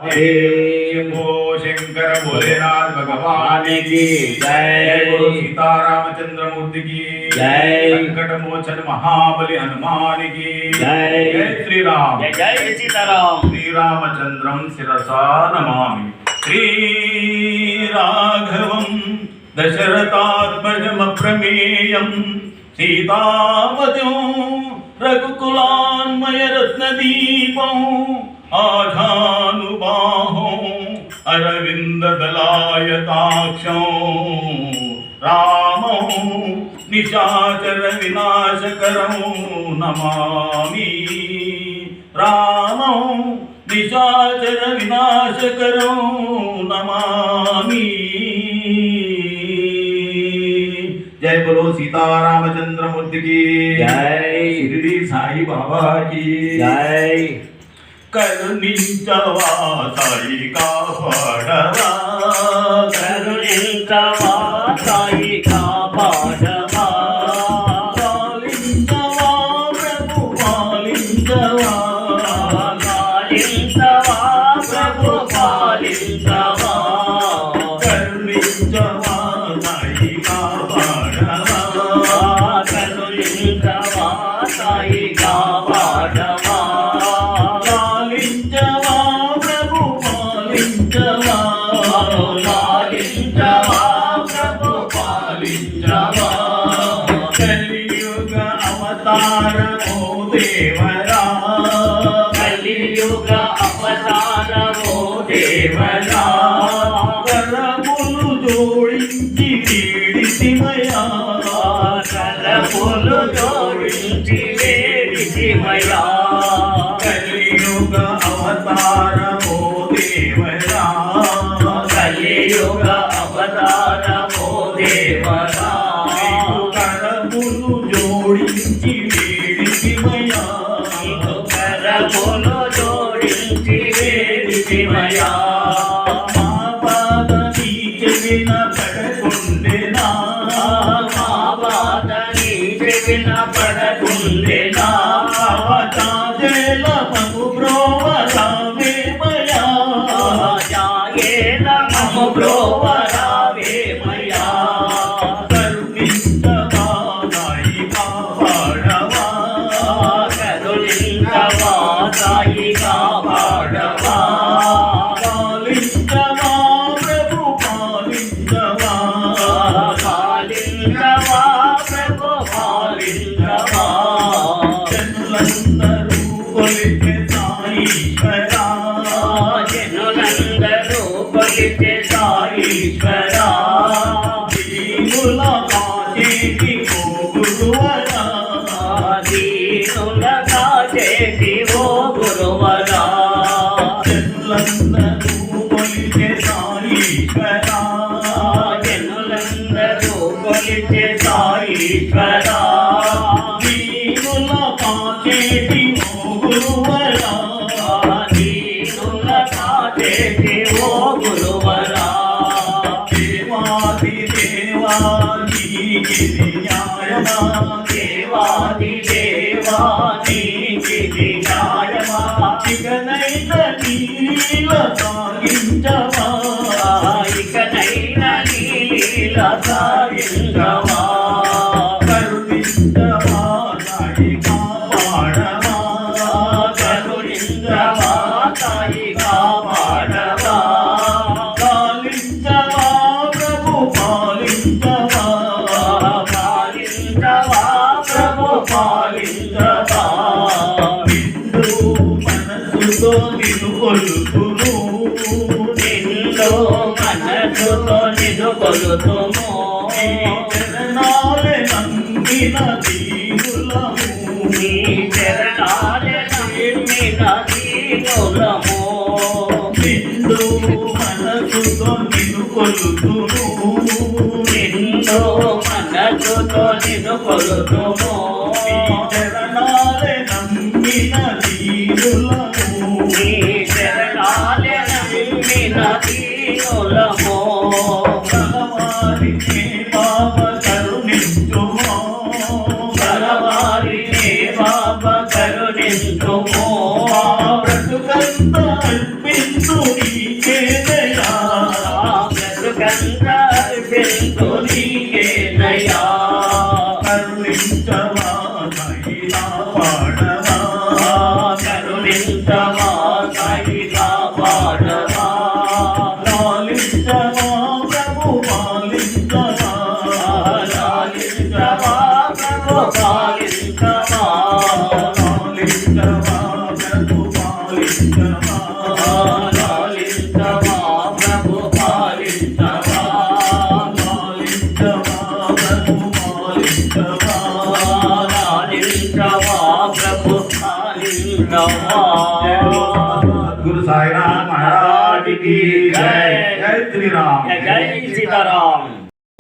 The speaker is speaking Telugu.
शंभो शंकर भोलेनाथ भगवान की जय। गुरु सीतारामचंद्र मूर्ति की जय। संकट मोचन महाबली हनुमान की जय। जय श्री राम। जय जय सीताराम। श्री रामचंद्रम शिरसा नमामि। श्री राघवं दशरथात्मजम् अप्रमेयं सीतापतिं रघुकुलान्मय रत्नदीपं आधानुबाहो अरविन्ददलायताक्षौ रामौ निशाचर विनाशकरौ नमामि। रामौ निशाचर विनाशकरौ नमामि। जय बोलो सीतारामचंद्र मूर्ति की जय। शिरडी साई बाबा की जय। करुणिंचवा साई कापाडवा करुणिंचवा साई कापाडवा पालिंचवा प्रभु पालिंचवा पालिंचवा प्रभु पालिंचवा करुणिंचवा साई कापाडवा करुणिंचवा साई कापाडवा पालिंचवा प्रभु पालिंचवा पालिंचवा प्रभु पालिंचवा कलियुग अवतार ओ देवरा कलियुग अवतार ओ देवरा करमुలు జోడించి వేడితిమయా కరములు జోడించి వేడితిమయా కలియుగ అవతార ఓ దేవరా కలియుగ అవతార ఓ దేవరా కరములు జోడించి వేడితిమయా కరములు జోడించి వేడితిమయా మా పాద నీ చెవిన పడకుండెనా మా బాధ నీ చెవిన పడకుండెనా అవతాజేల మము బ్రోవరావేమయా జాయేల మము బ్రోవరావేమయా కరుణించవా సాయి కాపాడవా కరుణించవా సాయి కాపాడవా పాలించవా ప్రభు పాలించవా పాలించవా ప్రభు పాలించవా జనులందరూ కొలిచే సాయీశ్వరా జనులందరూ కొలిచే సాయీశ్వరా దీనుల కాచేటి ఓ గురువరా దీనుల కాచేటి ఓ గురువరా జనులందరూ కొలిచే సాయీశ్వరా జనులందరూ కొలిచే సాయీశ్వరా దీనుల కాచేటి ఓ గురువరా దీనుల కాచేటి ఓ గురువరా దేవాది దేవా నీకిది న్యాయమా దేవాది దేవా నీకిది న్యాయమా ఇకనైన నీల సాగించవా ఇకనైనా నీ లీల సాగించవా కరుణించవా సాయి కాపాడవా కరుణించవా సాయి కాపాడవా పాలించవా ప్రభు పాలించవా పాలించవా ప్రభు పాలించవా నిండు మనసుతో నిన్ను కొలుతును నిన్ను మనసుతో నిన్ను కొలుతుము చరణాలే నమ్మిన దీనులము నీ చరణాలే నమ్మిన దీనులము నిండు మనసుతో నిన్ను కొలుతును నిన్ను మనసుతో నిన్ను కొలుతుము చరణాలే నమ్మిన దీనులము నీ చరణాలే నమ్మిన దీనులము భగవానికే పాప కరుణించుమో భగవానికే పాప కరుణించుము బ్రతుకంతా అర్పించు అర్పింతు నీకేనయ్యా బ్రతుకంతా అర్పింతు నీకేనయ్యా కరుణించవా సాయినా పాడవా కరుణించవా సాయిగా పాడవా లాలించవా ప్రభు పాలించవా లాలించవా ప్రభు పాలించవా లాలించవా ప్రభు పాలించవా లాలించవా ప్రభు పాలించవా లాలించవా ప్రభు పాలించవా లాలించవా ప్రభు పాలించవా గురు సాయినాథ్ మహారాజ్ की जय जय श्री राम జై సీతారాం